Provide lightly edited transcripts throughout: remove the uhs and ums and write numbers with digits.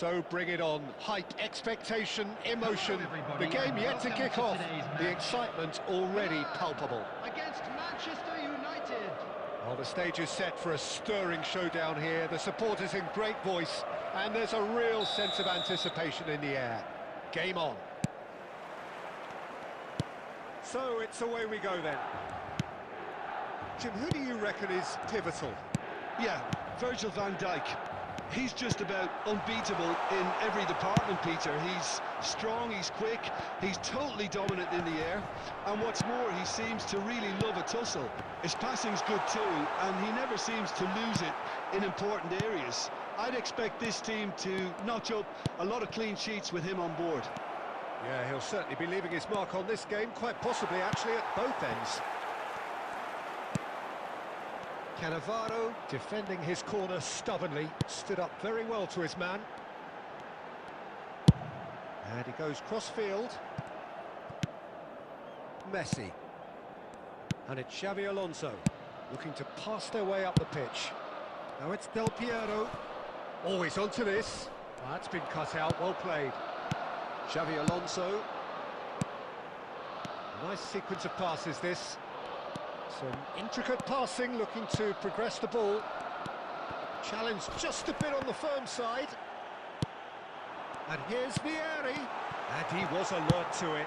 So bring it on. Hype, expectation, emotion. The game yet to kick off. The excitement already palpable. Against Manchester United. Well, the stage is set for a stirring showdown here. The supporters in great voice, and there's a real sense of anticipation in the air. Game on. So it's away we go then. Jim, who do you reckon is pivotal? Yeah, Virgil van Dijk. He's just about unbeatable in every department, Peter. He's strong, he's quick, he's totally dominant in the air, and what's more, he seems to really love a tussle. His passing's good too, and he never seems to lose it in important areas. I'd expect this team to notch up a lot of clean sheets with him on board. Yeah, he'll certainly be leaving his mark on this game, quite possibly actually at both ends. Cannavaro, defending his corner stubbornly, stood up very well to his man. And he goes cross-field. Messi. And it's Xavi Alonso, looking to pass their way up the pitch. Now it's Del Piero. Always onto this. That's been cut out, well played. Xavi Alonso. Nice sequence of passes, this. Some intricate passing, looking to progress the ball. Challenge just a bit on the firm side. And here's Vieri. And he was alert to it.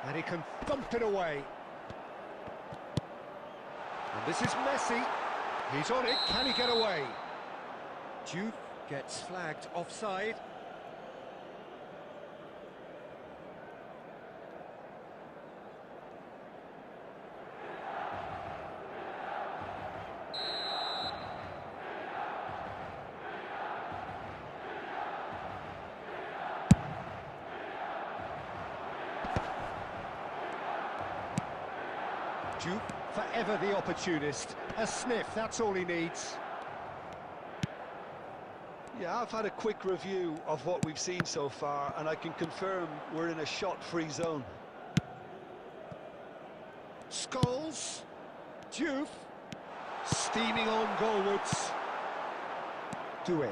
And he can thump it away. And this is Messi. He's on it. Can he get away? Duke gets flagged offside. Duke, forever the opportunist. A sniff, that's all he needs. Yeah, I've had a quick review of what we've seen so far, and I can confirm we're in a shot-free zone. Scholes. Diouf. Steaming on goalwards. Doué.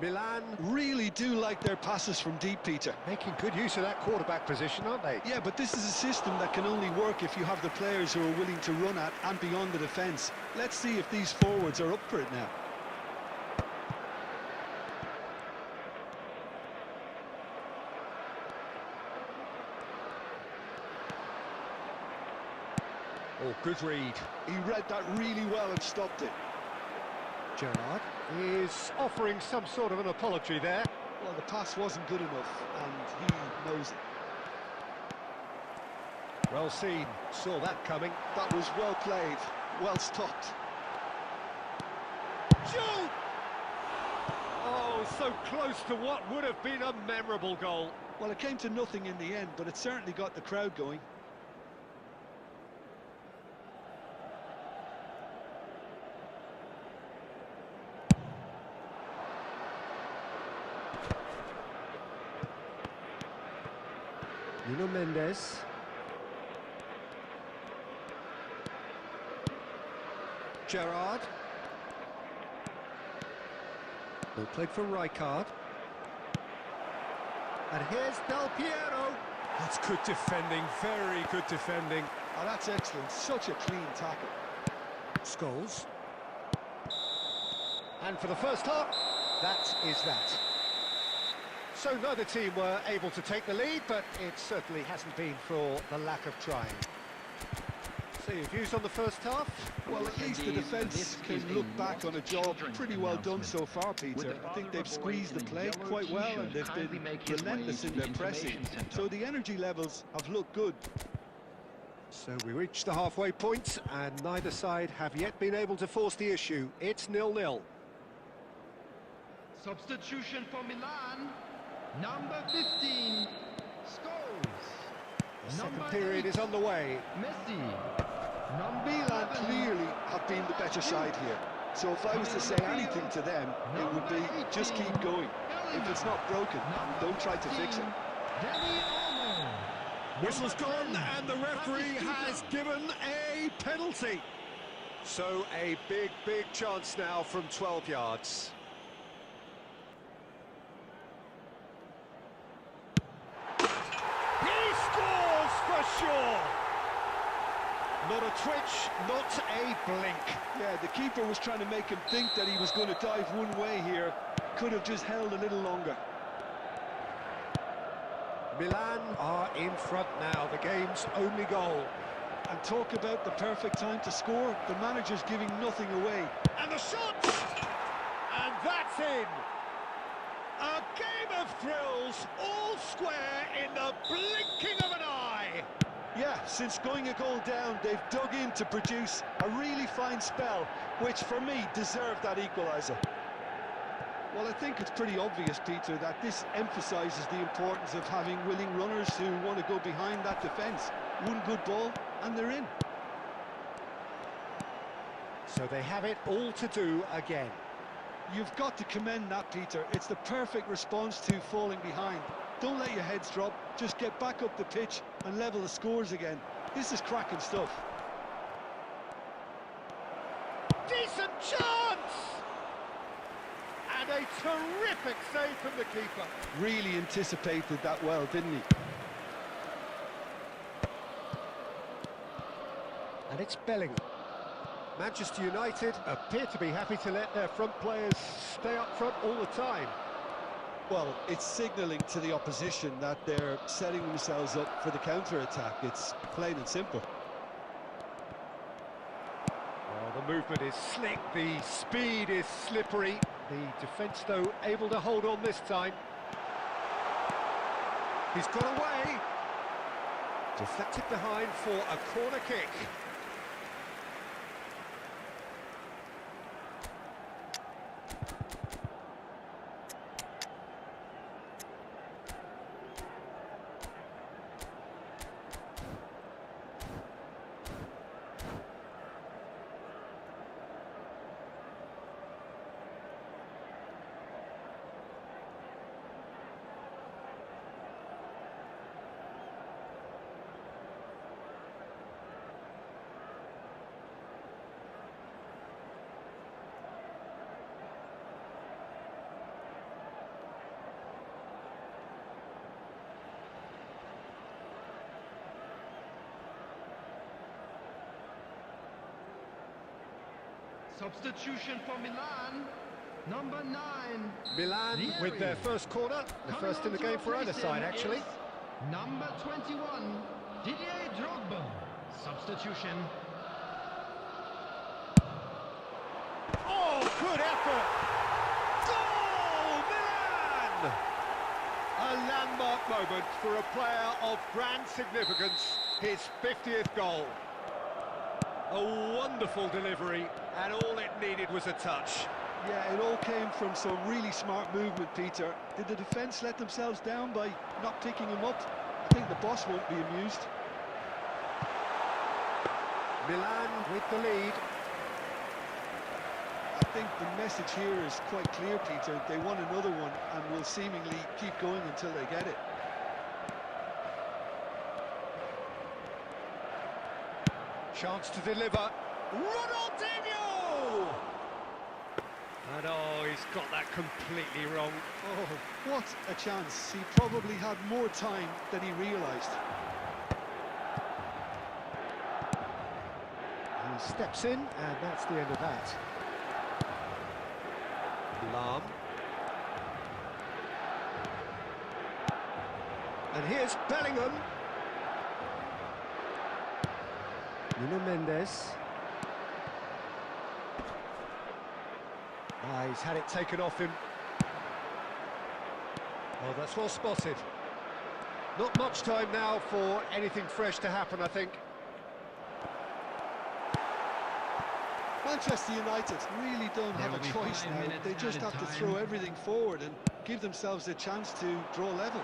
Milan. Really do like their passes from deep, Peter. Making good use of that quarterback position, aren't they? Yeah, but this is a system that can only work if you have the players who are willing to run at and beyond the defence. Let's see if these forwards are up for it now. Oh, good read. He read that really well and stopped it. Gerrard is offering some sort of an apology there. Well, the pass wasn't good enough, and he knows it. Well seen, saw that coming. That was well played, well stopped. Shoot! Oh, so close to what would have been a memorable goal. Well, it came to nothing in the end, but it certainly got the crowd going. Nuno Mendes. Gerrard. Well played for Rijkaard. And here's Del Piero. That's good defending, very good defending. Oh, that's excellent, such a clean tackle. Scholes. And for the first half, that is that. So neither team were able to take the lead, but it certainly hasn't been for the lack of trying. So your views on the first half? Well, at least the defence can look back on a job pretty well done so far, Peter. I think they've squeezed the play quite well and they've been relentless in their pressing. So the energy levels have looked good. So we reached the halfway point and neither side have yet been able to force the issue. It's 0-0. Substitution for Milan. Number 15, Scholes. The second period is on the way. Messi. Milan clearly have been the better side here. So if I was to say anything to them, it would be just keep going. If it's not broken, don't try to fix it. Whistle's gone and the referee has given a penalty. So a big chance now from 12 yards. He scores for sure. Not a twitch, not a blink. Yeah, the keeper was trying to make him think that he was going to dive one way here. Could have just held a little longer. Milan are in front now, the game's only goal. And talk about the perfect time to score. The manager's giving nothing away. And the shot! And that's in! A game of thrills, all square in the blinking of an eye! Yeah, since going a goal down, they've dug in to produce a really fine spell, which for me deserved that equaliser. Well, I think it's pretty obvious, Peter, that this emphasises the importance of having willing runners who want to go behind that defence. One good ball, and they're in. So they have it all to do again. You've got to commend that, Peter. It's the perfect response to falling behind. Don't let your heads drop, just get back up the pitch and level the scores again. This is cracking stuff. Decent chance! And a terrific save from the keeper. Really anticipated that well, didn't he? And it's Bellingham. Manchester United appear to be happy to let their front players stay up front all the time. Well, it's signalling to the opposition that they're setting themselves up for the counter-attack. It's plain and simple. Well, the movement is slick, the speed is slippery. The defence, though, able to hold on this time. He's got away. Deflected behind for a corner kick. Substitution for Milan. Number 9. Milan with their first corner, the first in the game for either side, actually. Number 21, Didier Drogba. Substitution. good effort. Goal, Milan! A landmark moment for a player of grand significance, his 50th goal. A wonderful delivery, and all it needed was a touch. Yeah, it all came from some really smart movement, Peter. Did the defence let themselves down by not picking him up? I think the boss won't be amused. Milan with the lead. I think the message here is quite clear, Peter. They want another one and will seemingly keep going until they get it. Chance to deliver. Ronaldinho! And oh, he's got that completely wrong. Oh, what a chance. He probably had more time than he realised. He steps in, and that's the end of that. Lam. And here's Bellingham. Nuno Mendes. Ah, he's had it taken off him. Oh, that's well spotted. Not much time now for anything fresh to happen, I think. Manchester United really don't have a choice now. They just have to throw everything forward and give themselves a chance to draw level.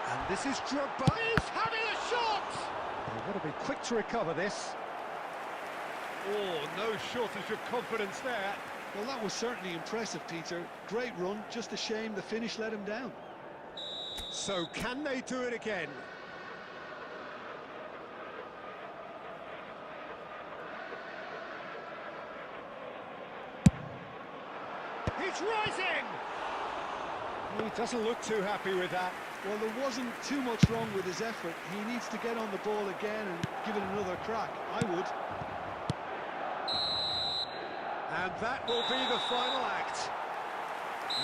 And this is Drogba. He's having a shot! They've got to be quick to recover this. Oh, no shortage of confidence there. Well, that was certainly impressive, Peter. Great run, just a shame the finish let him down. So can they do it again? He's rising! He doesn't look too happy with that. Well, there wasn't too much wrong with his effort. He needs to get on the ball again and give it another crack. I would. And that will be the final act.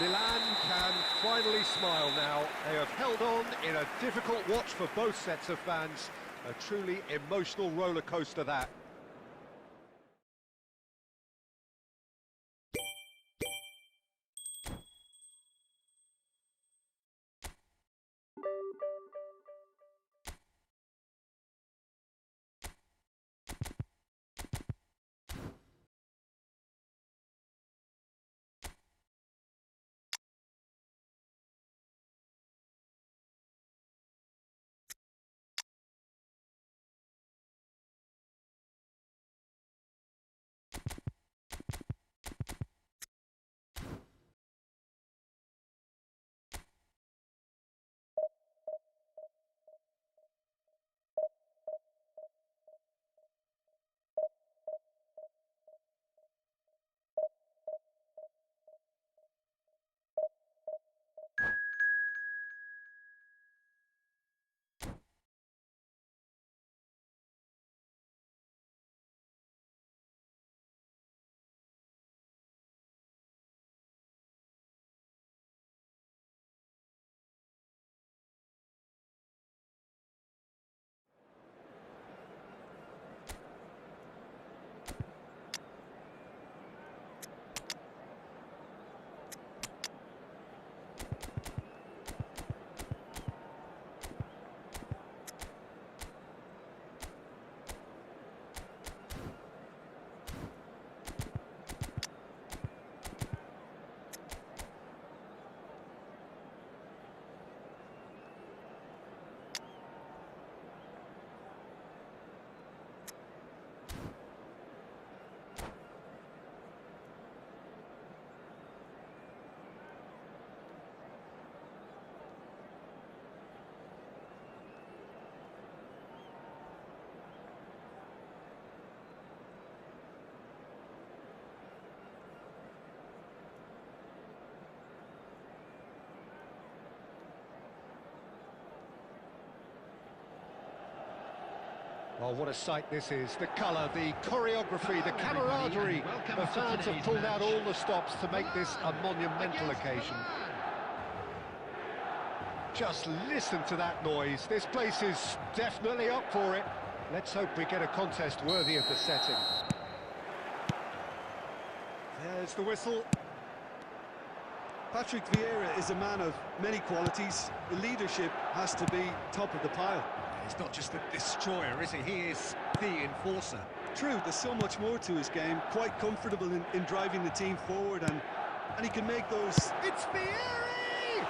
Milan can finally smile now. They have held on in a difficult watch for both sets of fans. A truly emotional roller coaster that. Well, what a sight this is. The colour, the choreography, the camaraderie. The fans have pulled out all the stops to make this a monumental occasion. Just listen to that noise. This place is definitely up for it. Let's hope we get a contest worthy of the setting. There's the whistle. Patrick Vieira is a man of many qualities. The leadership has to be top of the pile. He's not just a destroyer, is he? He is the enforcer. True, there's so much more to his game. Quite comfortable in driving the team forward, and he can make those... It's Vieri!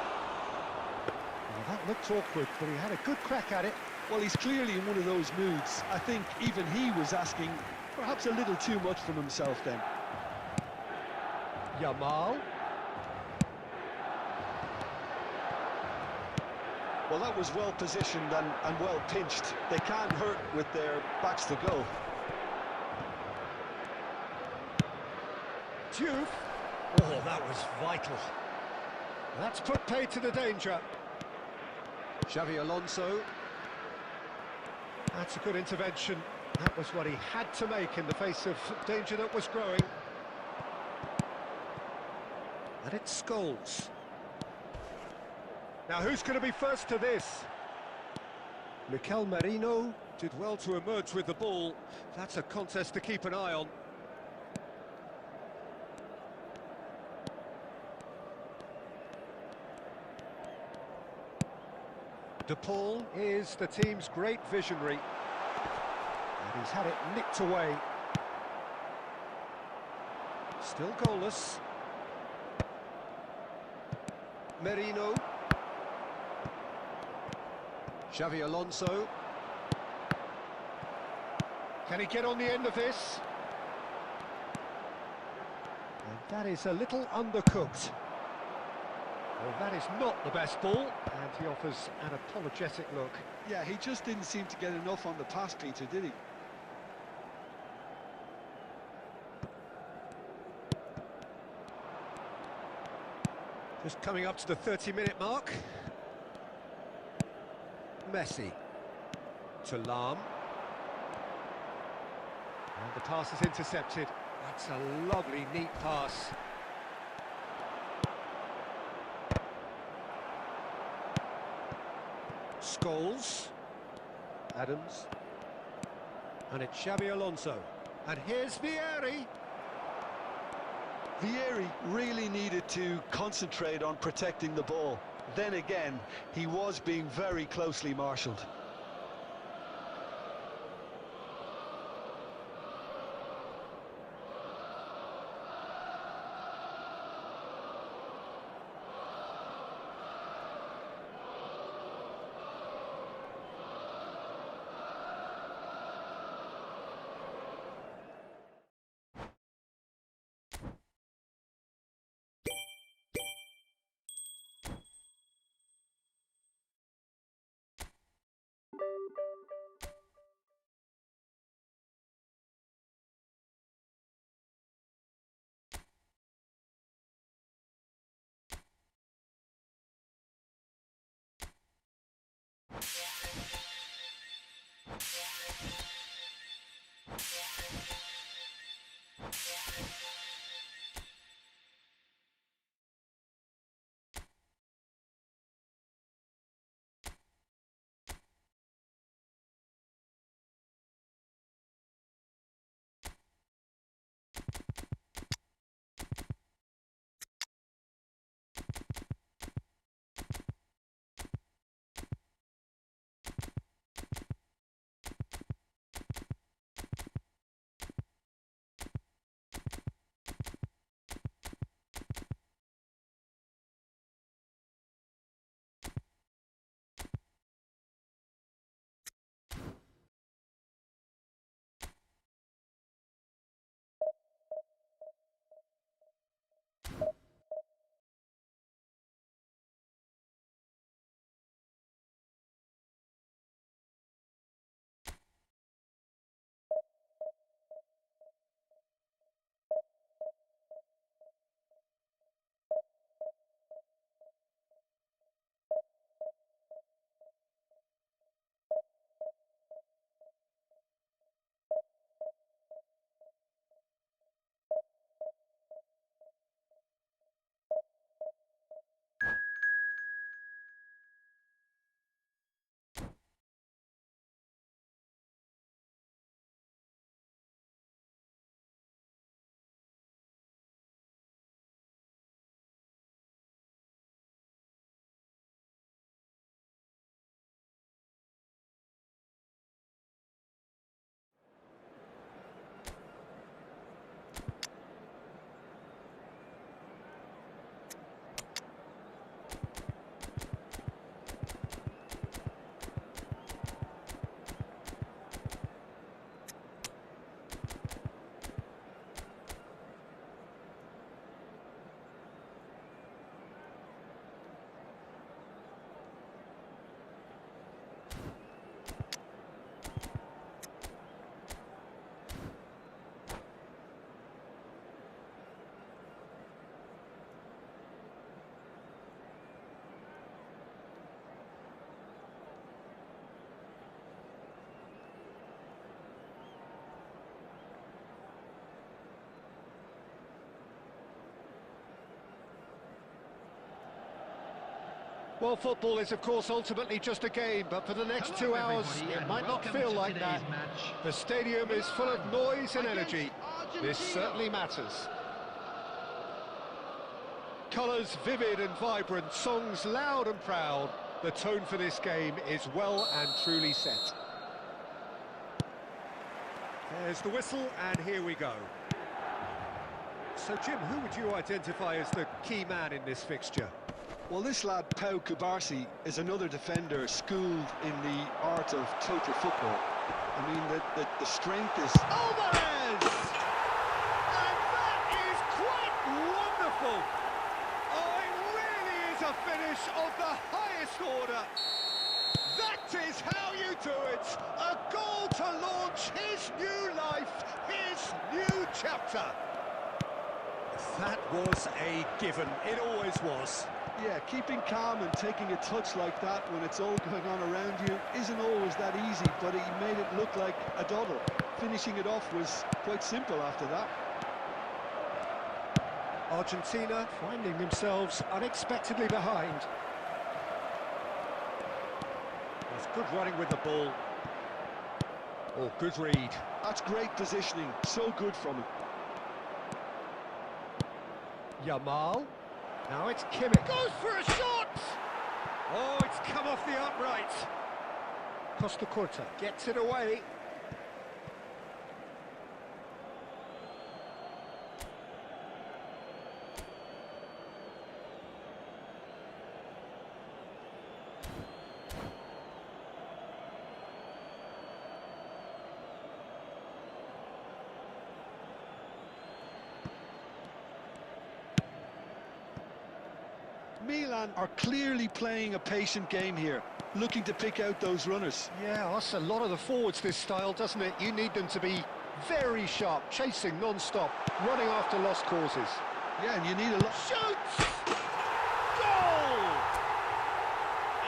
Well, that looked awkward, but he had a good crack at it. Well, he's clearly in one of those moods. I think even he was asking perhaps a little too much from himself then. Yamal. Well, that was well positioned and well pinched. They can't hurt with their backs to goal. Diouf. Oh, that was vital. That's put pay to the danger. Xavi Alonso. That's a good intervention. That was what he had to make in the face of danger that was growing. And it's Scholes. Now, who's going to be first to this? Mikel Merino did well to emerge with the ball. That's a contest to keep an eye on. De Paul is the team's great visionary. And he's had it nicked away. Still goalless. Merino. Xavi Alonso. Can he get on the end of this? And that is a little undercooked. Well, that is not the best ball, and he offers an apologetic look. Yeah, he just didn't seem to get enough on the pass, Peter, did he? Just coming up to the 30-minute mark. Messi to Lahm. And the pass is intercepted. That's a lovely, neat pass. Scholes. Adams. And it's Xavi Alonso. And here's Vieri. Vieri really needed to concentrate on protecting the ball. Then again, he was being very closely marshalled. Well, football is, of course, ultimately just a game, but for the next 2 hours, it might not feel like that. The stadium is full of noise and energy. This certainly matters. Colours vivid and vibrant, songs loud and proud. The tone for this game is well and truly set. There's the whistle, and here we go. So, Jim, who would you identify as the key man in this fixture? Well, this lad, Pau Kubarsi, is another defender schooled in the art of total football. I mean, the strength is... Alvarez! And that is quite wonderful! Oh, it really is a finish of the highest order. That is how you do it! A goal to launch his new life, his new chapter. That was a given, it always was. Yeah, keeping calm and taking a touch like that when it's all going on around you isn't always that easy, but he made it look like a doddle. Finishing it off was quite simple after that. Argentina finding themselves unexpectedly behind. There's good running with the ball. Oh, good read. That's great positioning, so good from him. Yamal. Now it's Kimmich. Goes for a shot! Oh, it's come off the upright. Costa Curta gets it away. Milan are clearly playing a patient game here, looking to pick out those runners. Yeah, that's a lot of the forwards, this style, doesn't it? You need them to be very sharp, chasing non-stop, running after lost causes. Yeah, and you need a lot... Shoots! Goal!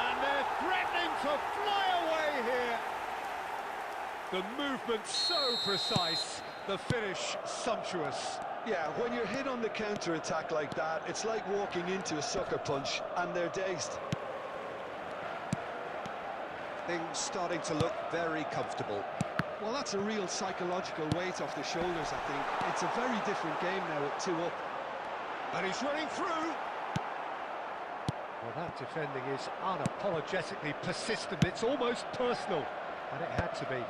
And they're threatening to fly away here. The movement so precise, the finish sumptuous. Yeah, when you're hit on the counter-attack like that, it's like walking into a sucker punch, and they're dazed. Things starting to look very comfortable. Well, that's a real psychological weight off the shoulders, I think. It's a very different game now at 2 up. And he's running through. Well, that defending is unapologetically persistent. It's almost personal, and it had to be.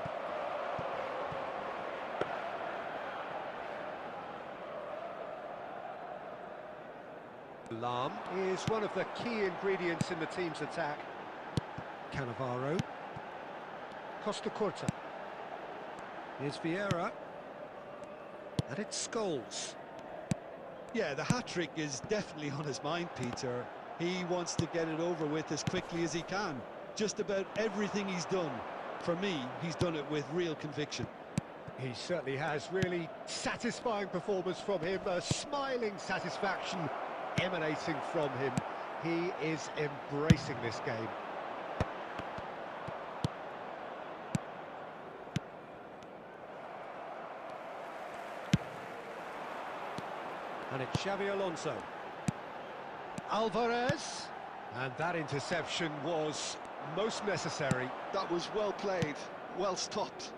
Alarm is one of the key ingredients in the team's attack. Cannavaro. Costa Curta. Here's Vieira. And it's Scholes. Yeah, the hat-trick is definitely on his mind, Peter. He wants to get it over with as quickly as he can. Just about everything he's done, for me, he's done it with real conviction. He certainly has. Really satisfying performance from him. A smiling satisfaction emanating from him. He is embracing this game. And it's Xavi Alonso. Alvarez. And that interception was most necessary. That was well played, well stopped.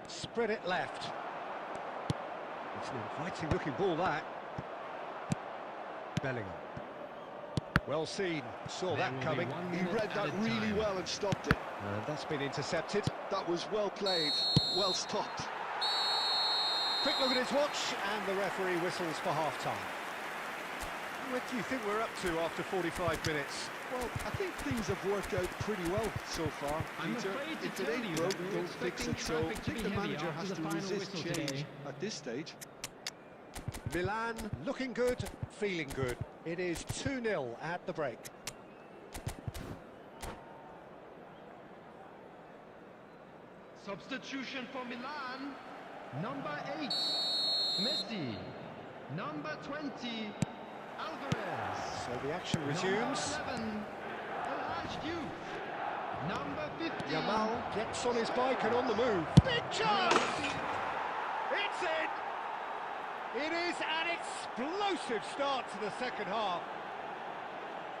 Spread it left. It's an inviting looking ball, that. Bellingham. Well seen, saw that coming. He read that really well and stopped it. And that's been intercepted. That was well played, well stopped. Quick look at his watch, and the referee whistles for half-time. What do you think we're up to after 45 minutes? Well, I think things have worked out pretty well so far, Peter. If it ain't broke, don't fix it, so I think the manager has to resist change at this stage. Milan looking good, feeling good. It is 2-0 at the break. Substitution for Milan. Number 8, Messi. Number 20, Alvarez. So the action resumes. Number 11, El Hadji. Number 15. Yamal gets on his bike and on the move. Big chance! It's in! It is an explosive start to the second half.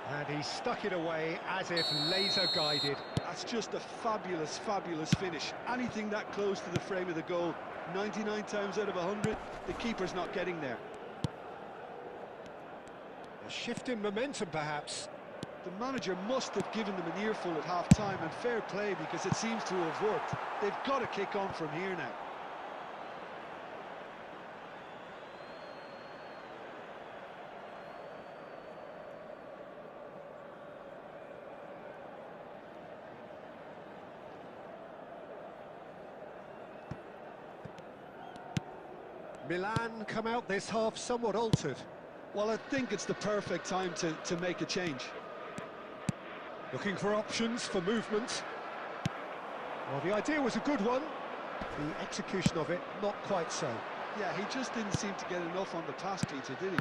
And he stuck it away as if laser-guided. That's just a fabulous, fabulous finish. Anything that close to the frame of the goal, 99 times out of 100, the keeper's not getting there. A shift in momentum, perhaps. The manager must have given them an earful at half-time, and fair play, because it seems to have worked. They've got to kick on from here now. Milan come out this half somewhat altered. Well, I think it's the perfect time to make a change. Looking for options for movement. Well, the idea was a good one. The execution of it, not quite so. Yeah, he just didn't seem to get enough on the pass, Peter, did he?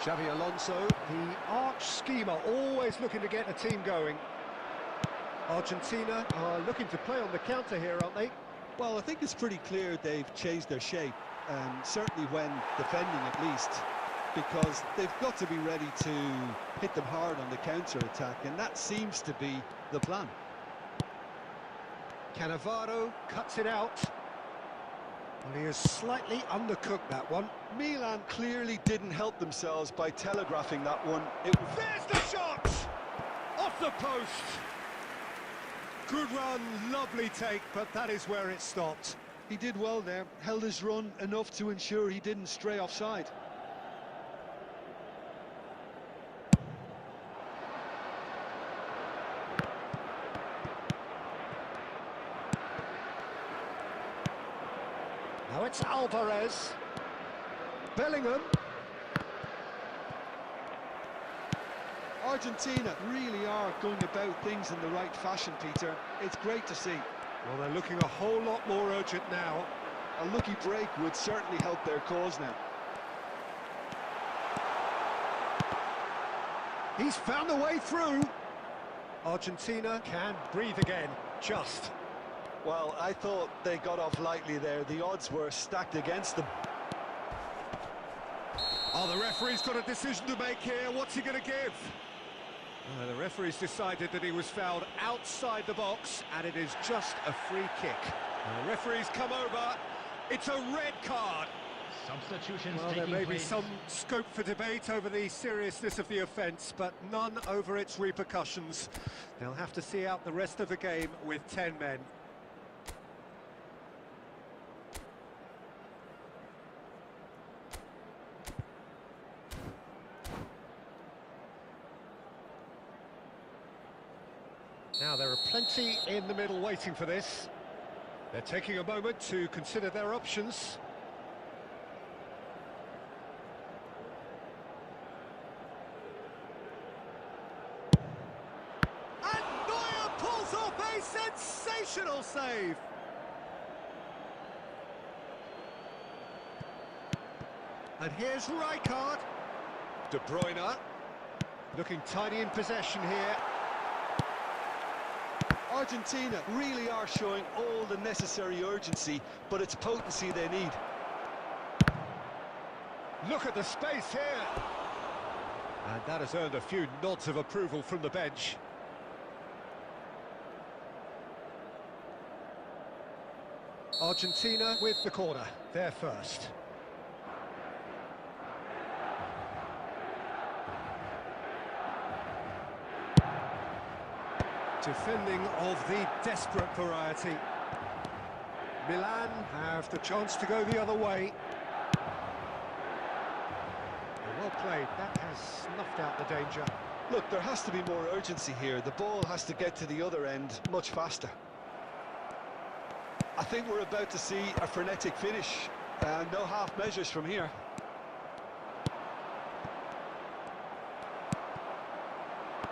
Xavi Alonso, the arch schemer, always looking to get a team going. Argentina are looking to play on the counter here, aren't they? Well, I think it's pretty clear they've changed their shape, certainly when defending at least, because they've got to be ready to hit them hard on the counter-attack, and that seems to be the plan. Cannavaro cuts it out. Well, he has slightly undercooked that one. Milan clearly didn't help themselves by telegraphing that one. There's the shot! Off the post! Good run, lovely take, but that is where it stopped. He did well there, held his run enough to ensure he didn't stray offside. Now it's Alvarez. Bellingham. Argentina really are going about things in the right fashion, Peter. It's great to see. Well, they're looking a whole lot more urgent now. A lucky break would certainly help their cause now. He's found a way through. Argentina can breathe again, just. Well, I thought they got off lightly there. The odds were stacked against them. Oh, the referee's got a decision to make here. What's he going to give? The referee's decided that he was fouled outside the box, and it is just a free kick. The referee's come over. It's a red card. Substitutions Well, there may be some scope for debate over the seriousness of the offence, but none over its repercussions. They'll have to see out the rest of the game with 10 men. Now, there are plenty in the middle waiting for this. They're taking a moment to consider their options. And Neuer pulls off a sensational save. And here's Rijkaard. De Bruyne looking tidy in possession here. Argentina really are showing all the necessary urgency, but it's potency they need. Look at the space here. And that has earned a few nods of approval from the bench. Argentina with the corner, they're first. Defending of the desperate variety. Milan have the chance to go the other way. Well played, that has snuffed out the danger. Look, there has to be more urgency here. The ball has to get to the other end much faster. I think we're about to see a frenetic finish. No half measures from here.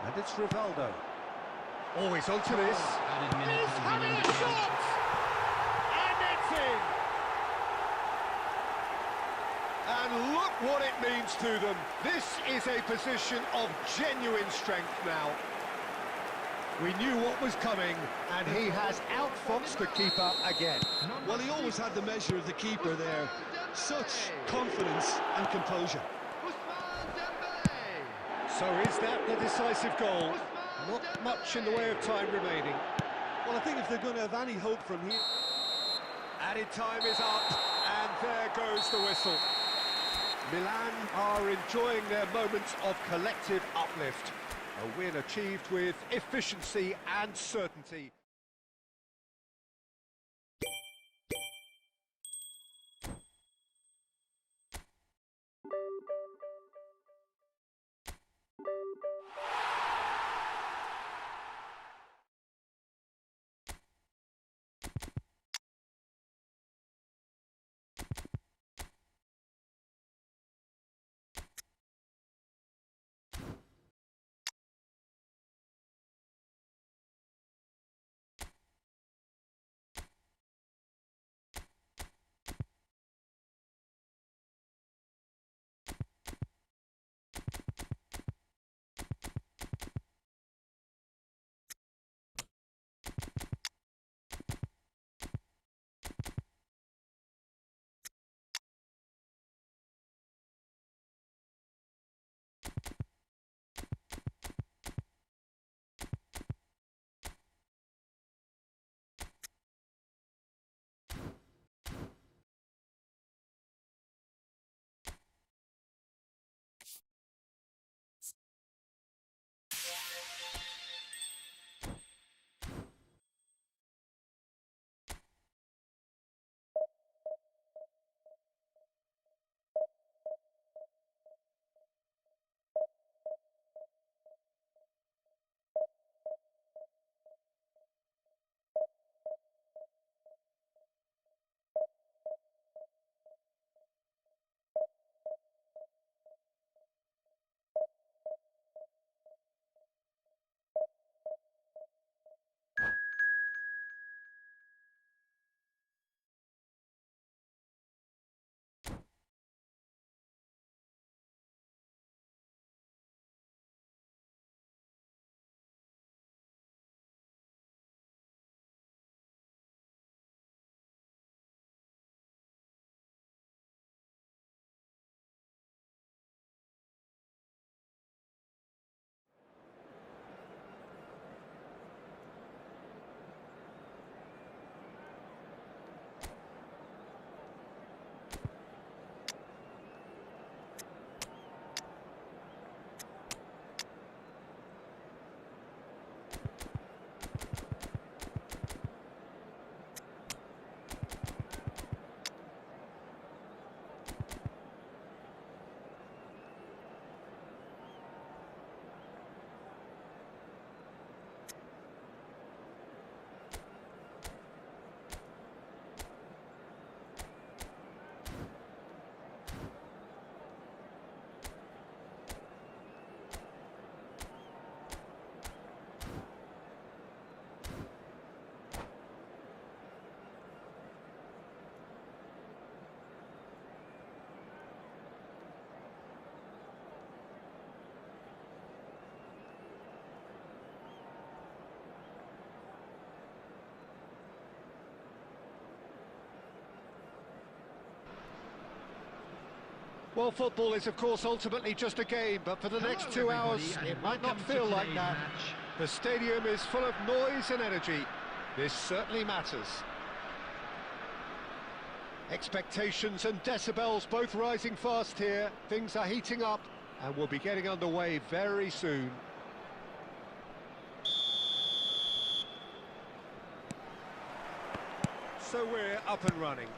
And it's Rivaldo. Always onto this. He's having a shot! And it's in! And look what it means to them. This is a position of genuine strength now. We knew what was coming, and he has outfoxed the keeper again. Well, he always had the measure of the keeper there. Such confidence and composure. So is that the decisive goal? Not much in the way of time remaining. Well, I think if they're going to have any hope from here... Added time is up, and there goes the whistle. Milan are enjoying their moments of collective uplift. A win achieved with efficiency and certainty. Well, football is, of course, ultimately just a game, but for the next 2 hours, it might not feel like that. The stadium is full of noise and energy. This certainly matters. Expectations and decibels both rising fast here. Things are heating up, and we'll be getting underway very soon. So we're up and running.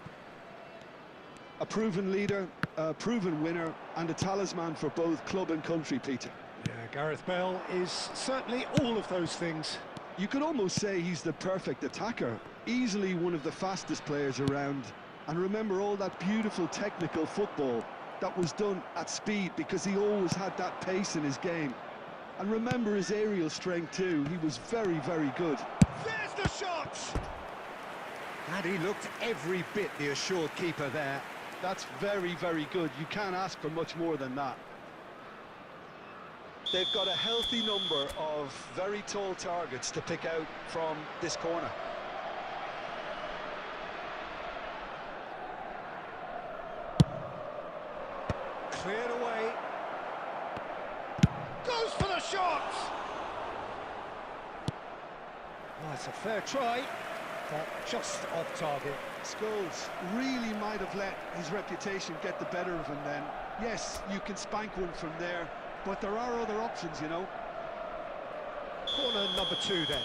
A proven leader, a proven winner, and a talisman for both club and country, Peter. Yeah, Gareth Bale is certainly all of those things. You could almost say he's the perfect attacker, easily one of the fastest players around. And remember all that beautiful technical football that was done at speed, because he always had that pace in his game. And remember his aerial strength too, he was very, very good. There's the shot! And he looked every bit the assured keeper there. That's very, very good. You can't ask for much more than that. They've got a healthy number of very tall targets to pick out from this corner. Cleared away. Goes for the shot! Well, it's a fair try, but just off target. Scholes really might have let his reputation get the better of him then. Yes, you can spank one from there, but there are other options, you know. Corner number 2 then.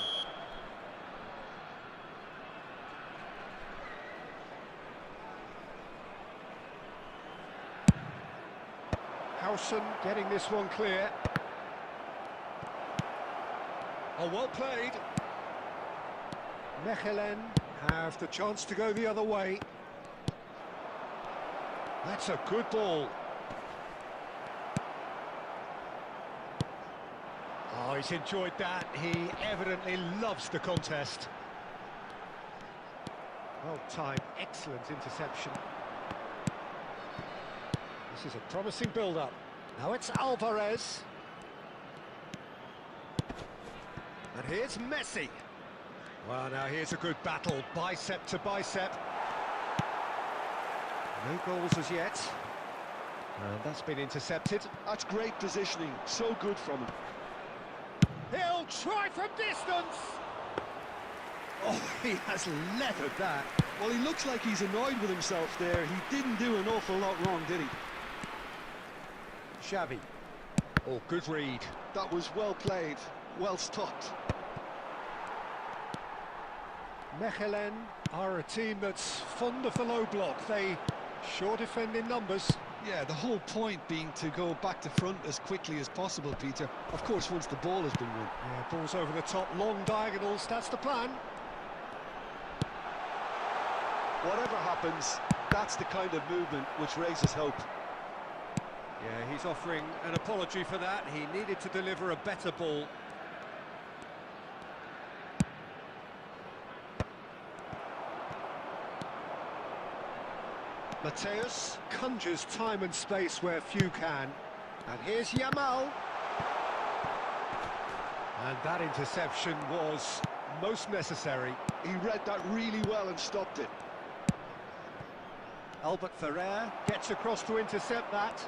Howson getting this one clear. Oh, well played. Mechelen have the chance to go the other way. That's a good ball. Oh, he's enjoyed that. He evidently loves the contest. Well timed, excellent interception. This is a promising build-up. Now it's Alvarez. And here's Messi. Well, now here's a good battle, bicep to bicep. No goals as yet. And that's been intercepted. That's great positioning, so good from him. He'll try from distance! Oh, he has leathered that. Well, he looks like he's annoyed with himself there. He didn't do an awful lot wrong, did he? Xavi. Oh, good read. That was well played, well stopped. Mechelen are a team that's fond of the low block. They sure defend in numbers. Yeah, the whole point being to go back to front as quickly as possible, Peter. Of course, once the ball has been won. Yeah, balls over the top, long diagonals, that's the plan. Whatever happens, that's the kind of movement which raises hope. Yeah, he's offering an apology for that. He needed to deliver a better ball. Mateus conjures time and space where few can. And here's Yamal. And that interception was most necessary. He read that really well and stopped it. Albert Ferrer gets across to intercept that.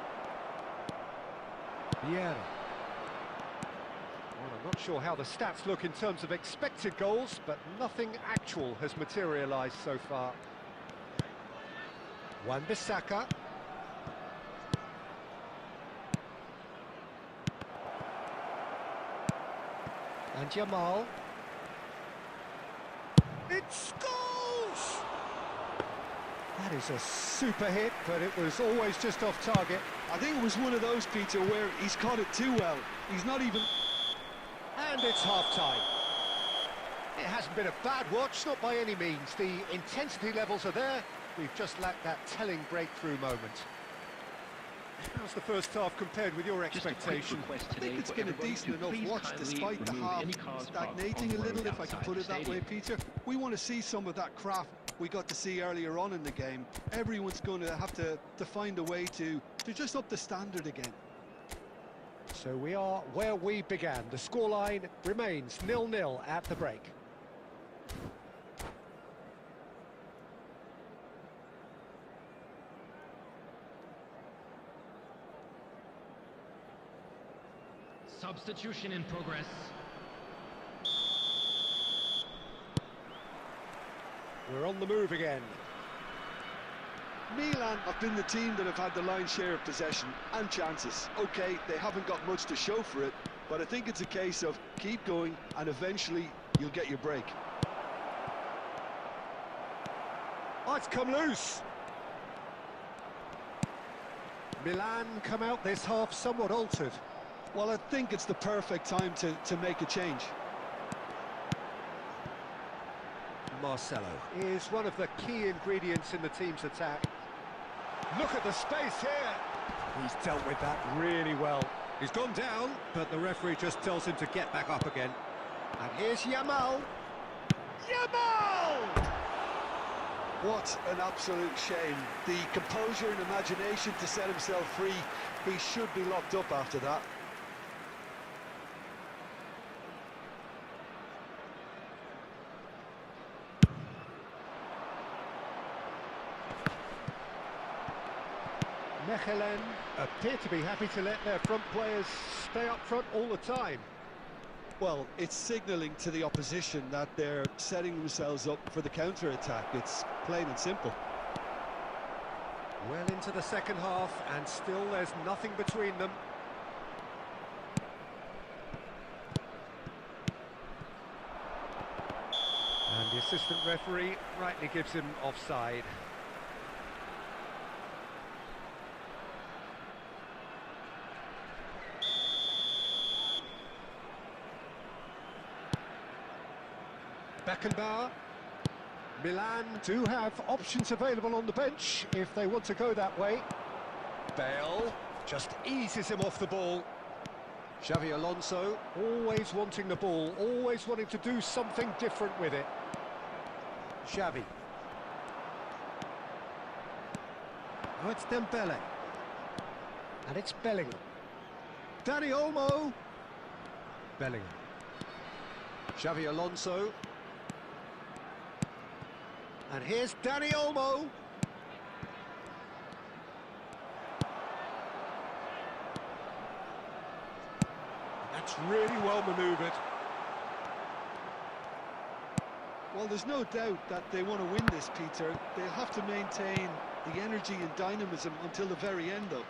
Vieira. Well, I'm not sure how the stats look in terms of expected goals, but nothing actual has materialised so far. Wan-Bissaka. And Yamal. It scores! That is a super hit, but it was always just off target. I think it was one of those, Peter, where he's caught it too well. He's not even... And it's half-time. It hasn't been a bad watch, not by any means. The intensity levels are there. We've just lacked that telling breakthrough moment. How's the first half compared with your expectation? I think it's been a decent enough watch, despite the half stagnating a little, if I can put it that way, Peter. We want to see some of that craft we got to see earlier on in the game. Everyone's going to have to find a way to just up the standard again. So we are where we began. The scoreline remains 0-0 at the break. Substitution in progress. We're on the move again. Milan have been the team that have had the lion's share of possession and chances. Okay, they haven't got much to show for it, but I think it's a case of keep going and eventually you'll get your break. Oh, it's come loose. Milan come out this half somewhat altered. Well, I think it's the perfect time to make a change. Marcelo is one of the key ingredients in the team's attack. Look at the space here. He's dealt with that really well. He's gone down, but the referee just tells him to get back up again. And here's Yamal. Yamal! What an absolute shame. The composure and imagination to set himself free. He should be locked up after that. Mechelen appear to be happy to let their front players stay up front all the time. Well, it's signalling to the opposition that they're setting themselves up for the counter-attack. It's plain and simple. Well into the second half, and still there's nothing between them. And the assistant referee rightly gives him offside. Beckenbauer. Milan do have options available on the bench if they want to go that way. Bale just eases him off the ball. Xavi Alonso always wanting the ball, always wanting to do something different with it. Xavi. Oh, it's Dembele. And it's Bellingham. Dani Olmo. Bellingham. Xavi Alonso. And here's Dani Olmo. That's really well manoeuvred. Well, there's no doubt that they want to win this, Peter. They'll have to maintain the energy and dynamism until the very end, though.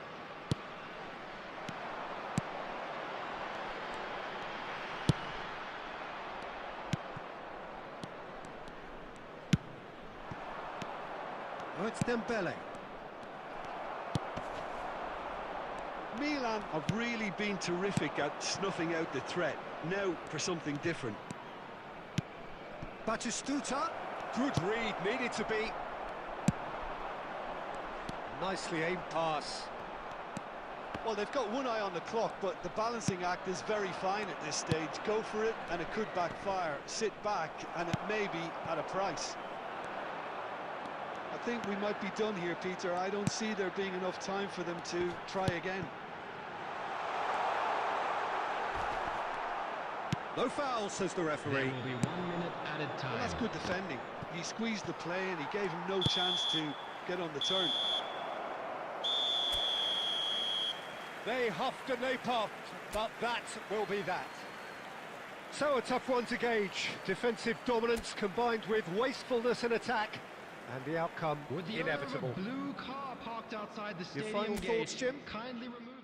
Oh, it's Dembele. Milan have really been terrific at snuffing out the threat. Now for something different. Batistuta. Good read, needed to be. Nicely aimed pass. Well, they've got one eye on the clock, but the balancing act is very fine at this stage. Go for it, and it could backfire. Sit back, and it may be at a price. I think we might be done here, Peter. I don't see there being enough time for them to try again. No foul, says the referee. There will be 1 minute added time. Well, that's good defending. He squeezed the play and he gave him no chance to get on the turn. They huffed and they puffed, but that will be that. So a tough one to gauge. Defensive dominance combined with wastefulness in attack, and the outcome With the inevitable. owner of a blue car parked outside the Your stadium final gate, thoughts, Jim? kindly remove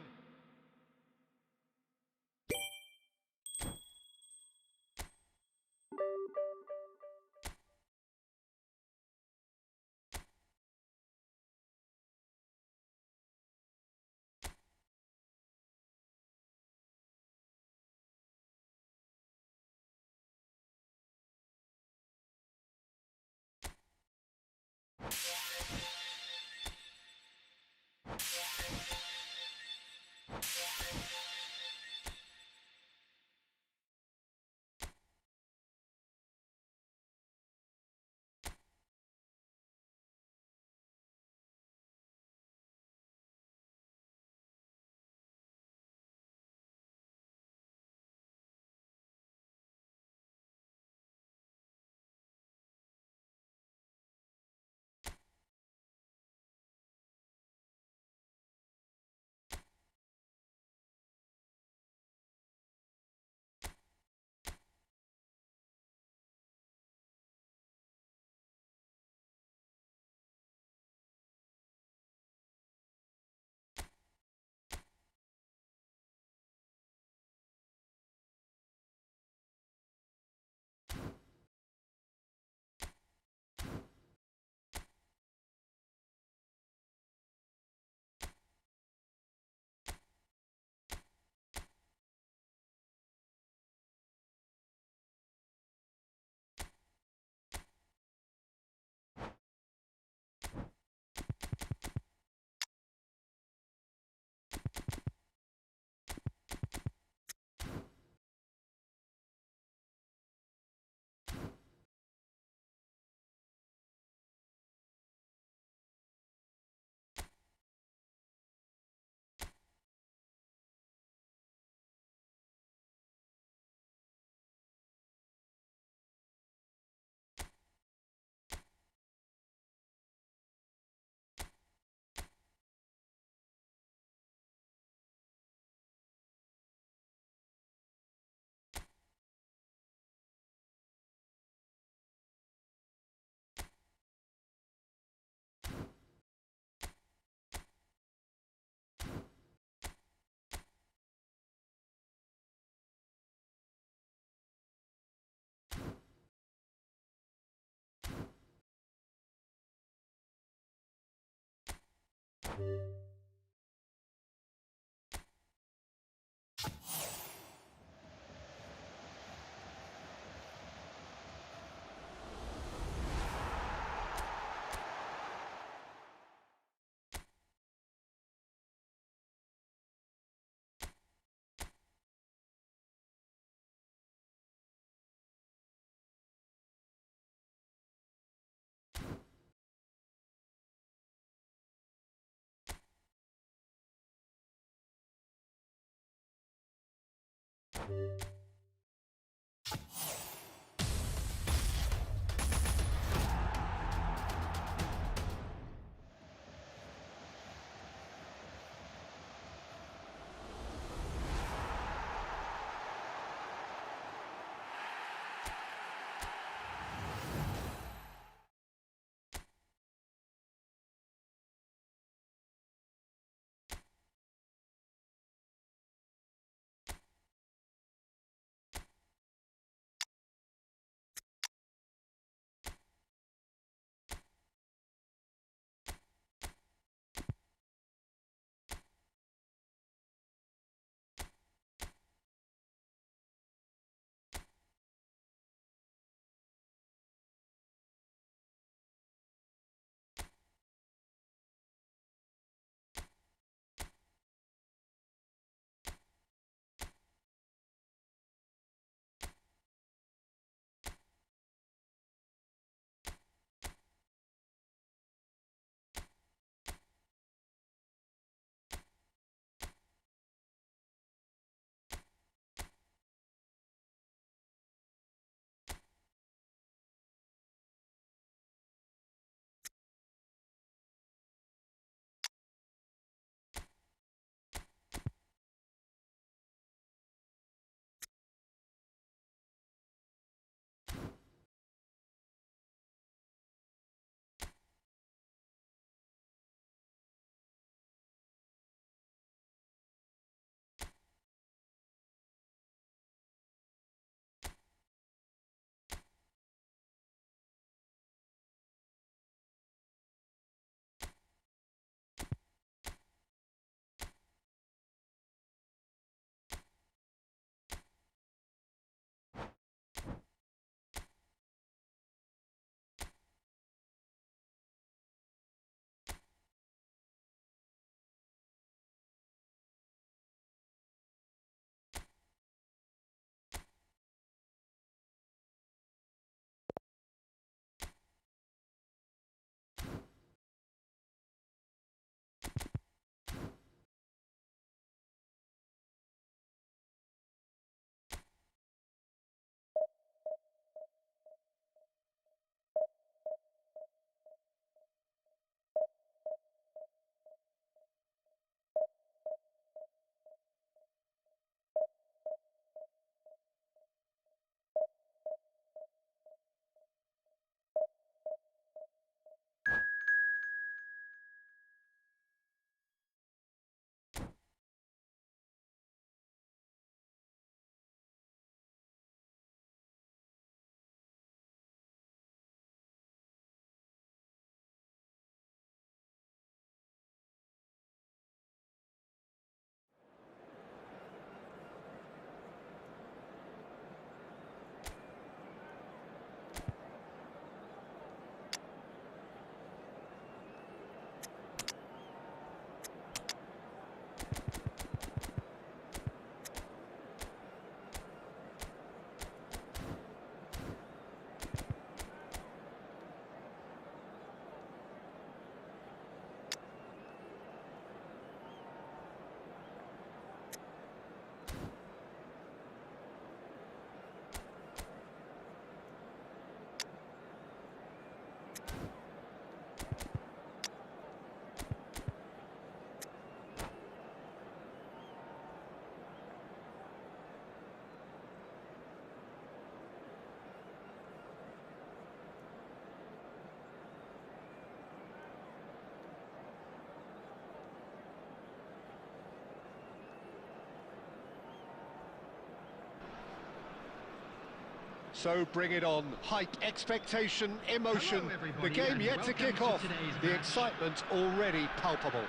So bring it on. Hype, expectation, emotion. Hello, The everybody, game and yet to welcome kick to off. today's The match. excitement already palpable.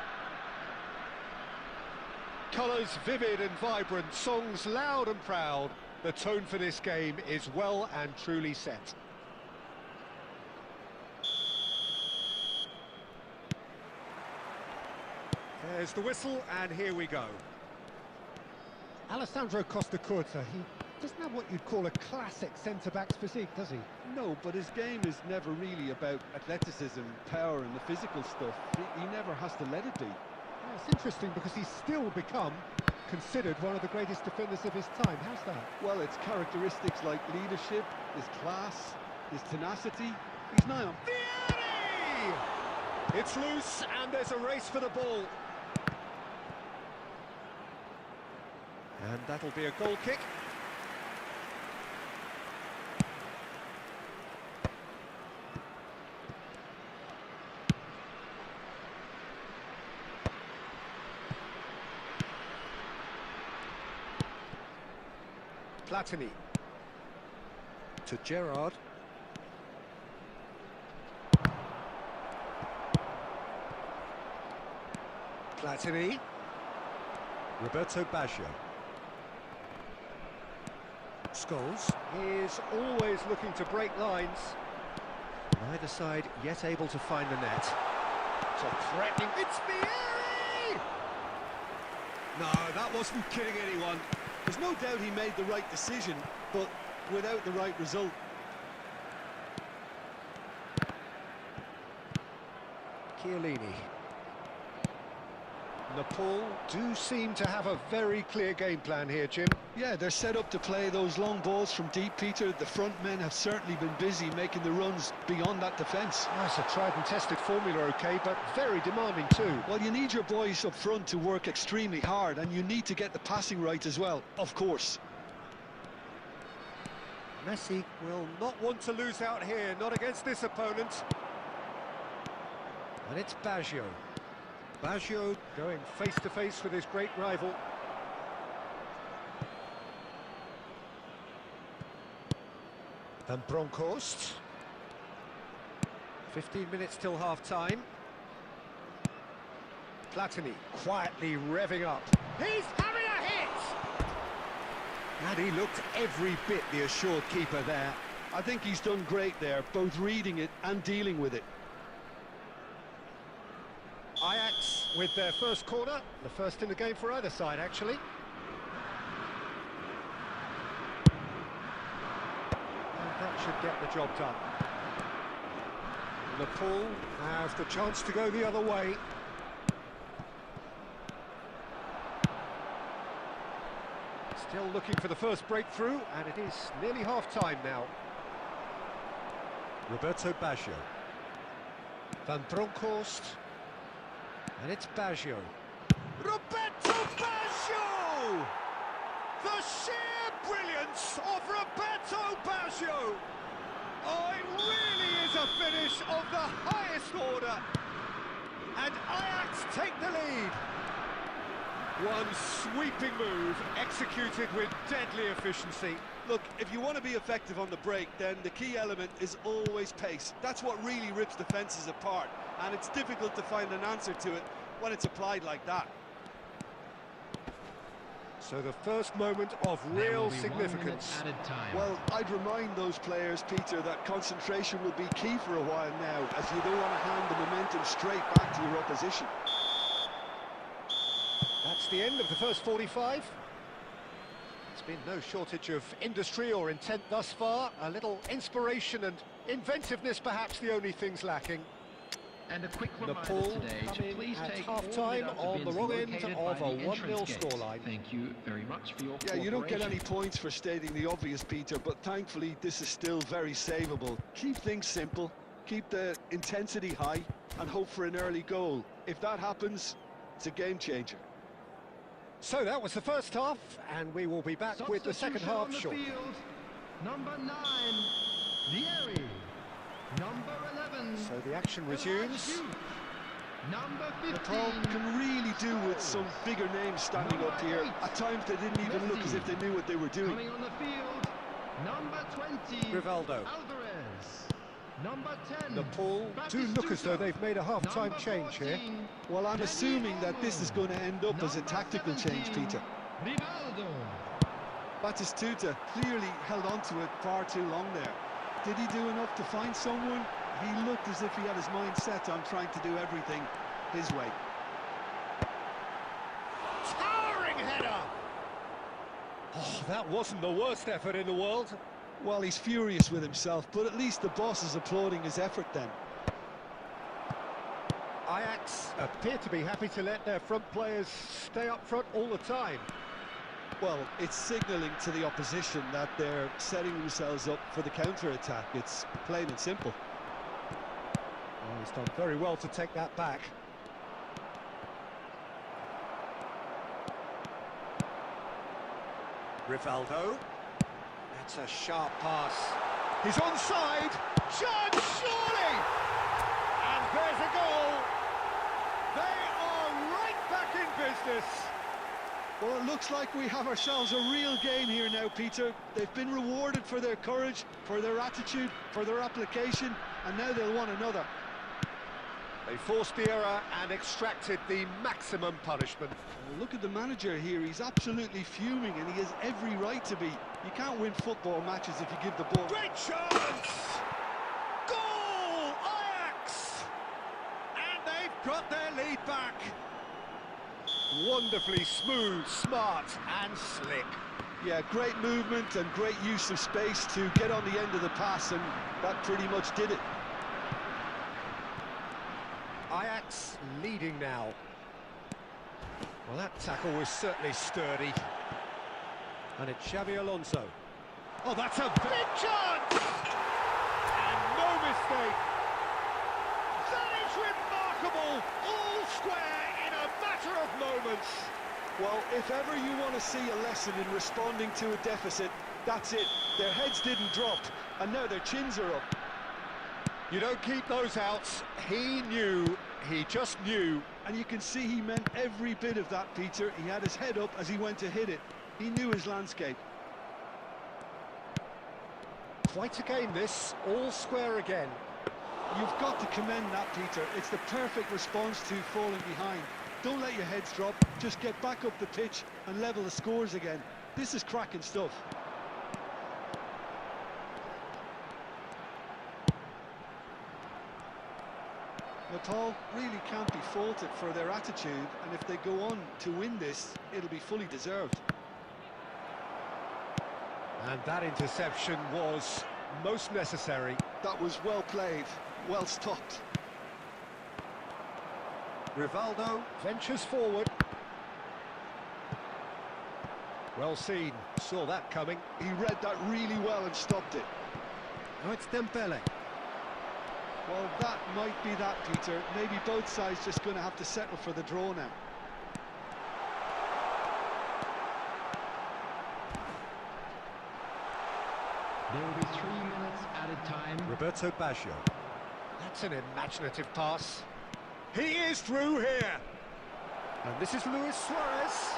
Colours vivid and vibrant, songs loud and proud. The tone for this game is well and truly set. There's the whistle, and here we go. Alessandro Costa Curta, he doesn't have what you'd call a classic centre-back's physique, does he? No, but his game is never really about athleticism, power and the physical stuff. He never has to let it be. Yeah, it's interesting because he's still become considered one of the greatest defenders of his time. How's that? Well, it's characteristics like leadership, his class, his tenacity. He's nigh on. Vieri! It's loose and there's a race for the ball. And that'll be a goal kick. Platini to Gerrard. Platini. Roberto Baggio. Scholes is always looking to break lines. Neither side yet able to find the net. So threatening. It's Vieri! No, that wasn't kidding anyone. There's no doubt he made the right decision, but without the right result. Chiellini. Nepal do seem to have a very clear game plan here, Jim. Yeah, they're set up to play those long balls from deep, Peter. The front men have certainly been busy making the runs beyond that defence. That's a tried and tested formula, OK, but very demanding too. Well, you need your boys up front to work extremely hard, and you need to get the passing right as well, of course. Messi will not want to lose out here, not against this opponent. And it's Baggio. Baggio going face-to-face with his great rival. And Bronkhorst. 15 minutes till half-time. Platini quietly revving up. He's having a hit! And he looked every bit the assured keeper there. I think he's done great there, both reading it and dealing with it. Ajax with their first corner, the first in the game for either side, actually. And that should get the job done. Nepal have the chance to go the other way. Still looking for the first breakthrough, and it is nearly half-time now. Roberto Baggio. Van Bronckhorst. And it's Baggio. Roberto Baggio! The sheer brilliance of Roberto Baggio! Oh, it really is a finish of the highest order. And Ajax take the lead. One sweeping move, executed with deadly efficiency. Look, if you want to be effective on the break, then the key element is always pace. That's what really rips defences apart, and it's difficult to find an answer to it when it's applied like that. So the first moment of real significance. Well, I'd remind those players, Peter, that concentration will be key for a while now, as you don't want to hand the momentum straight back to your opposition. That's the end of the first 45. It's been no shortage of industry or intent thus far. A little inspiration and inventiveness, perhaps the only things lacking. And a quick Nepal reminder today to please at take half-time on the wrong end of a 1-0 scoreline. Thank you very much for your Yeah, you don't get any cooperation. points for stating the obvious, Peter, but thankfully this is still very savable. Keep things simple, keep the intensity high, and hope for an early goal. If that happens, it's a game changer. So that was the first half, and we will be back with the second Substitution on half the shortly. field. Number 9, Vieri. Number 11. So the action resumes. Number Nepal 15. can really do with some bigger names standing up here. At times they didn't even look as if they knew what they were doing. Coming on the field, number 20. Rivaldo. Alvarez. Number 10. The Pool do look as though they've made a half-time change here. Well, I'm assuming that this is going to end up as a tactical change, Peter. Rivaldo. Batistuta clearly held on to it far too long there. Did he do enough to find someone? He looked as if he had his mind set on trying to do everything his way. Towering header! Oh, that wasn't the worst effort in the world. Well, he's furious with himself, but at least the boss is applauding his effort then. Ajax appear to be happy to let their front players stay up front all the time. Well, it's signalling to the opposition that they're setting themselves up for the counter-attack. It's plain and simple. Oh, he's done very well to take that back. Rivaldo. That's a sharp pass. He's onside. Chance, surely! And there's a goal. They are right back in business. Well, it looks like we have ourselves a real game here now, Peter. They've been rewarded for their courage, for their attitude, for their application, and now they'll want another. They forced the error and extracted the maximum punishment. Well, look at the manager here. He's absolutely fuming, and he has every right to be. You can't win football matches if you give the ball. Great chance! Goal! Ajax! And they've got their lead back. Wonderfully smooth, smart and slick. Yeah, great movement and great use of space to get on the end of the pass, and that pretty much did it. Ajax leading now. Well, that tackle was certainly sturdy. And it's Xabi Alonso. Oh, that's a big chance! And no mistake. That is remarkable! All square in a matter of moments. Well, if ever you want to see a lesson in responding to a deficit, that's it. Their heads didn't drop, and now their chins are up. You don't keep those outs. He knew, he just knew. And you can see he meant every bit of that, Peter. He had his head up as he went to hit it. He knew his landscape. Quite a game this, all square again. You've got to commend that, Peter. It's the perfect response to falling behind. Don't let your heads drop, just get back up the pitch and level the scores again. This is cracking stuff. Nepal really can't be faulted for their attitude, and if they go on to win this, it'll be fully deserved. And that interception was most necessary. That was well played, well stopped. Rivaldo ventures forward. Well seen, saw that coming. He read that really well and stopped it. Now it's Dembele. Well, that might be that, Peter. Maybe both sides just going to have to settle for the draw now. There will be 3 minutes added time. Roberto Baggio. That's an imaginative pass. He is through here. And this is Luis Suarez.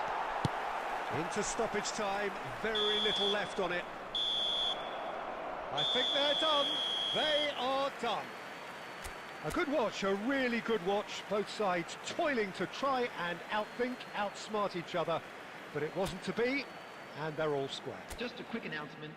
Into stoppage time, very little left on it. I think they're done. They are done. A good watch, a really good watch. Both sides toiling to try and outthink, outsmart each other. But it wasn't to be, and they're all square. Just a quick announcement.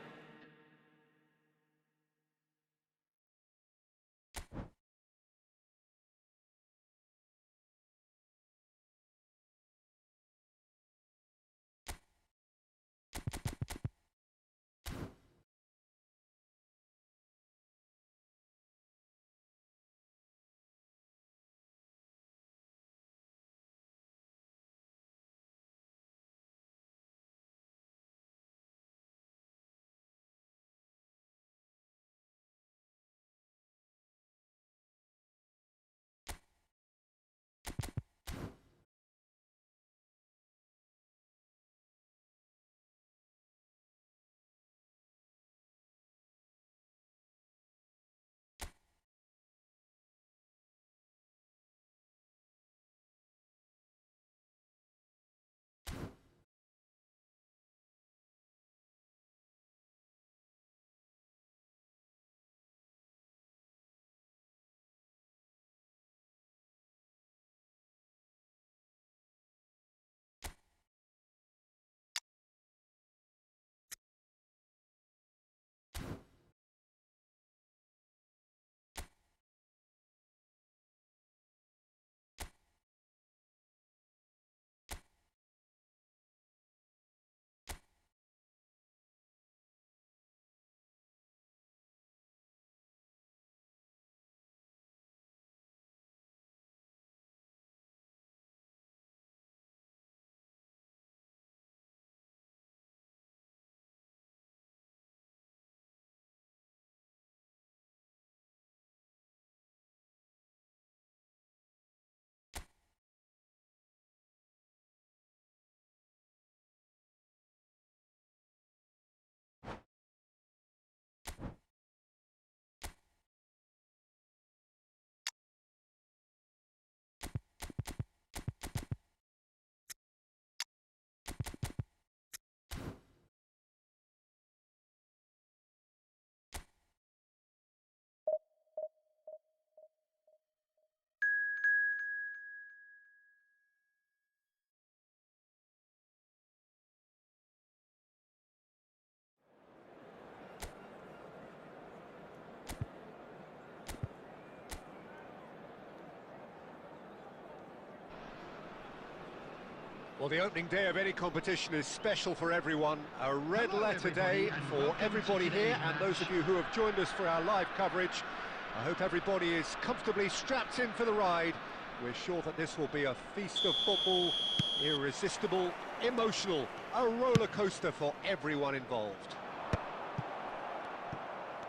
Well, the opening day of any competition is special for everyone. A red Hello, letter day everybody, and for welcome everybody to here, today's and those of you who have joined us for our live coverage. I hope everybody is comfortably strapped in for the ride. We're sure that this will be a feast of football, irresistible, emotional, a roller coaster for everyone involved.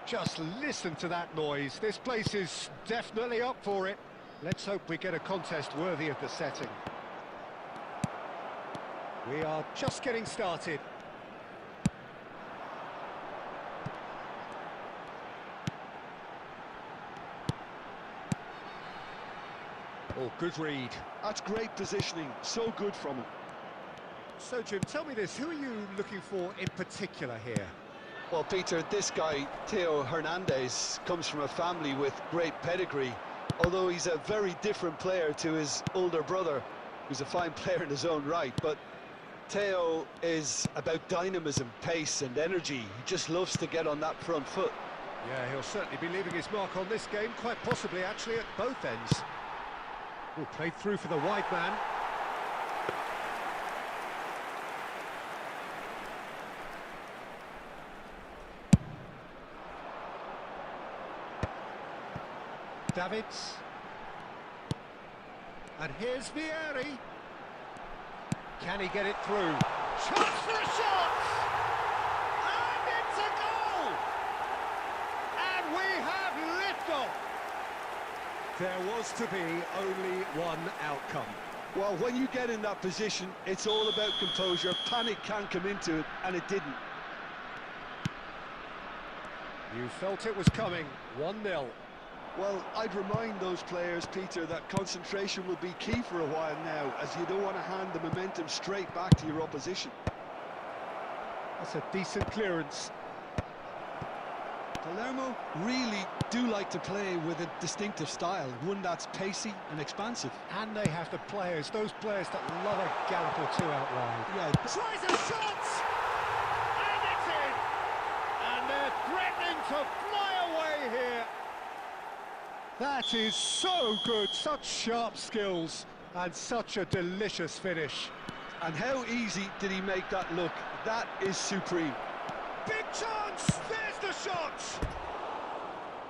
Just listen to that noise. This place is definitely up for it. Let's hope we get a contest worthy of the setting. We are just getting started. Oh, good read. That's great positioning, so good from him. So, Jim, tell me this, who are you looking for in particular here? Well, Peter, this guy, Theo Hernandez, comes from a family with great pedigree, although he's a very different player to his older brother, who's a fine player in his own right. But Theo is about dynamism, pace and energy. He just loves to get on that front foot. Yeah, he'll certainly be leaving his mark on this game, quite possibly actually at both ends. Oh, played through for the wide man. Davids. And here's Vieri. Can he get it through? Chance for a shot! And it's a goal! And we have liftoff! There was to be only one outcome. Well, when you get in that position, it's all about composure. Panic can come into it, and it didn't. You felt it was coming, 1-0. Well, I'd remind those players, Peter, that concentration will be key for a while now, as you don't want to hand the momentum straight back to your opposition. That's a decent clearance. Palermo really do like to play with a distinctive style, one that's pacey and expansive. And they have the players, those players that love a gallop or two out wide. Yeah. Tries a shot! And it's in! And they're threatening to fly away here. That is so good, such sharp skills and such a delicious finish. And how easy did he make that look? That is supreme. Big chance! There's the shot!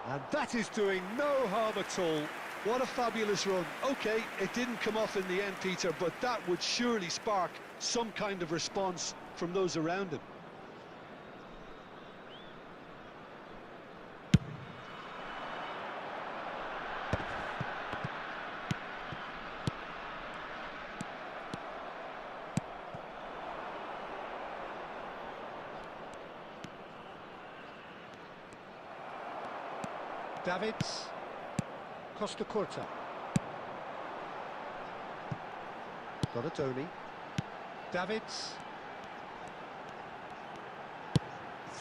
And that is doing no harm at all. What a fabulous run. OK, it didn't come off in the end, Peter, but that would surely spark some kind of response from those around him. Davids, Costa Curta, Donatoni, Davids,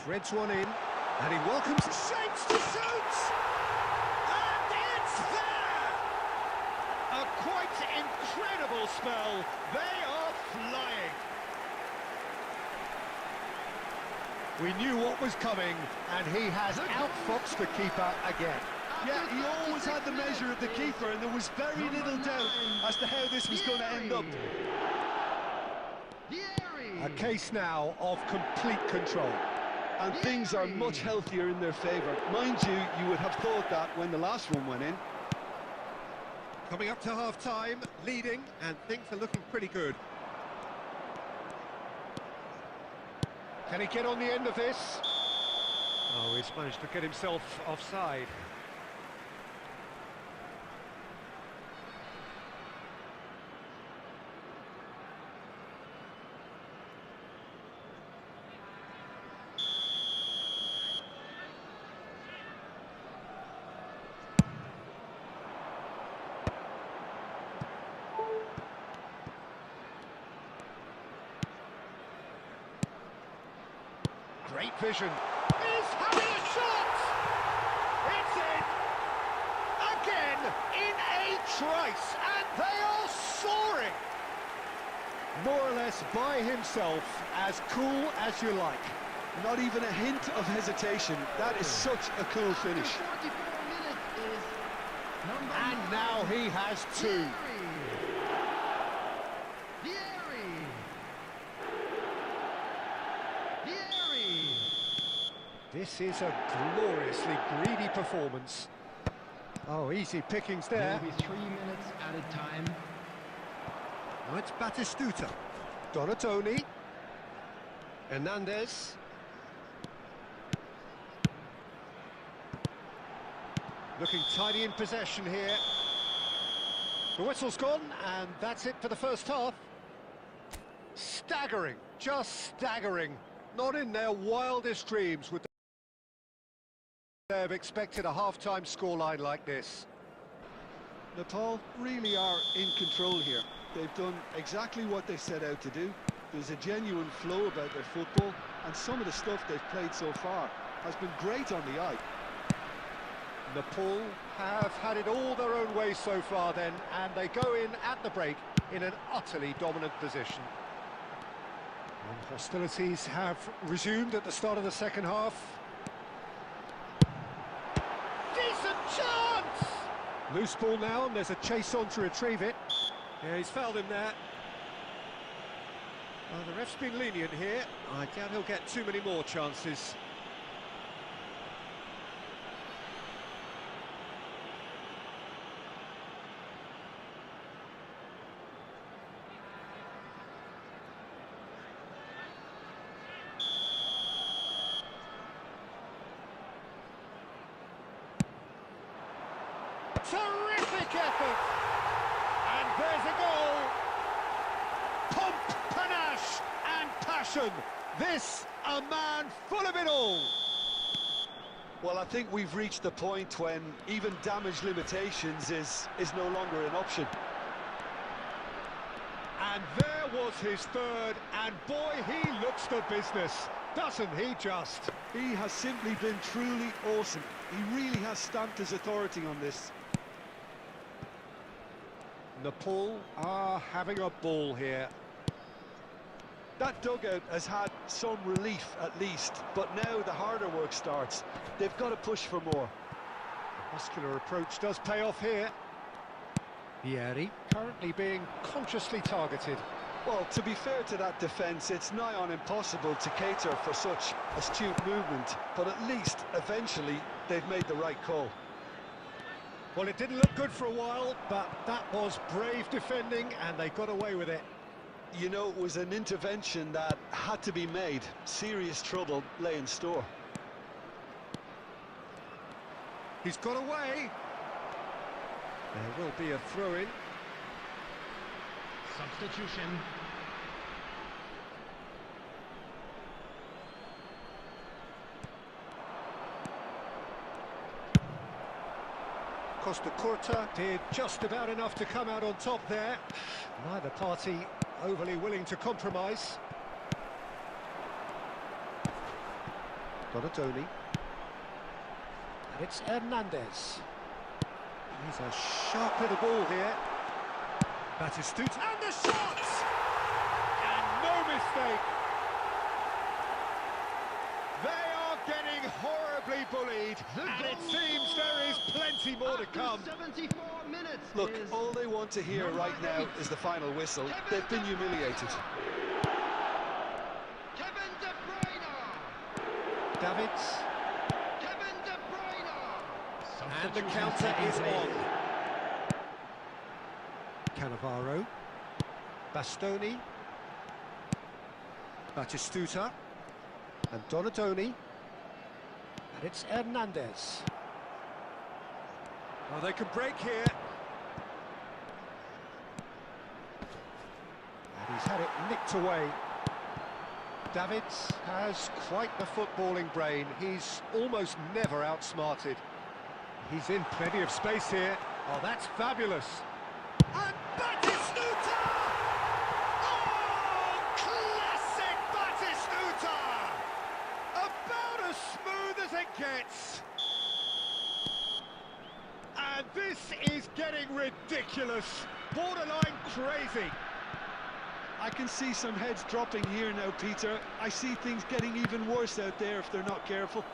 threads one in, and he welcomes shapes to shoot, and it's there! A quite incredible spell, they are flying. We knew what was coming, and he has outfoxed the keeper again. Yeah, he always had the measure of the keeper, and there was very little doubt as to how this was going to end up. A case now of complete control. And things are much healthier in their favour. Mind you, you would have thought that when the last one went in. Coming up to half-time, leading, and things are looking pretty good. Can he get on the end of this? Oh, he's managed to get himself offside. Great vision. He's having a shot! It's in! Again, in a trice, and they are soaring! More or less by himself, as cool as you like. Not even a hint of hesitation. That is such a cool finish. 44 minutes is number And now he has two. Vieri. This is a gloriously greedy performance. Oh, easy pickings There there. will be 3 minutes added time. Now it's Batistuta. Donatoni. Hernandez. Looking tidy in possession here. The whistle's gone, and that's it for the first half. Staggering, just staggering. Not in their wildest dreams would they have expected a half-time scoreline like this. Nepal really are in control here. They've done exactly what they set out to do. There's a genuine flow about their football, and some of the stuff they've played so far has been great on the eye. Nepal have had it all their own way so far then, and they go in at the break in an utterly dominant position. And hostilities have resumed at the start of the second half. Decent chance! Loose ball now, and there's a chase on to retrieve it. Yeah, he's fouled him there. Well, the ref's been lenient here. I doubt he'll get too many more chances. Terrific effort! And there's a goal! Pomp, panache and passion! This, a man full of it all! Well, I think we've reached the point when even damage limitations is no longer an option. And there was his third, and boy, he looks the business, doesn't he just? He has simply been truly awesome. He really has stamped his authority on this. Nepal are having a ball here. That dugout has had some relief at least, but now the harder work starts. They've got to push for more. The muscular approach does pay off here. Vieri currently being consciously targeted. Well, to be fair to that defence, it's nigh on impossible to cater for such astute movement, but at least, eventually, they've made the right call. Well, it didn't look good for a while, but that was brave defending, and they got away with it. You know, it was an intervention that had to be made. Serious trouble lay in store. He's got away. There will be a throw-in. Substitution. Costa Curta did just about enough to come out on top there. Neither party overly willing to compromise. Donatoni. And it's Hernandez. He's a sharp little ball here. Batistuta. And the shot! And no mistake. They are getting horribly bullied, and it seems there is plenty more to come. 74 minutes. Look, all they want to hear right now is the final whistle. They've been humiliated. Kevin De Bruyne. Davids. Kevin De Bruyne. And the counter is on. Cannavaro. Bastoni. Batistuta. And Donatoni. And it's Hernandez. Oh, they can break here. And he's had it nicked away. Davids has quite the footballing brain. He's almost never outsmarted. He's in plenty of space here. Oh, that's fabulous. And Batistuta! Oh, classic Batistuta! About as smooth as it gets. And this is getting ridiculous. Borderline crazy. I can see some heads dropping here now, Peter. I see things getting even worse out there if they're not careful.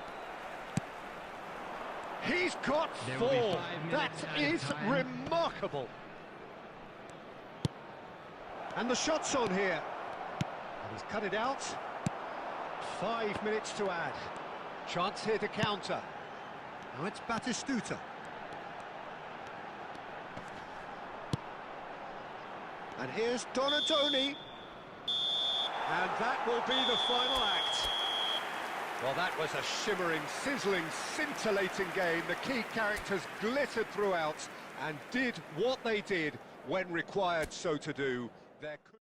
He's got There will be 4. 5 That minutes added is time. remarkable. And the shot's on here. And he's cut it out. 5 minutes to add. Chance here to counter. Now it's Batistuta. And here's Donatoni. And that will be the final act. Well, that was a shimmering, sizzling, scintillating game. The key characters glittered throughout and did what they did when required so to do. There could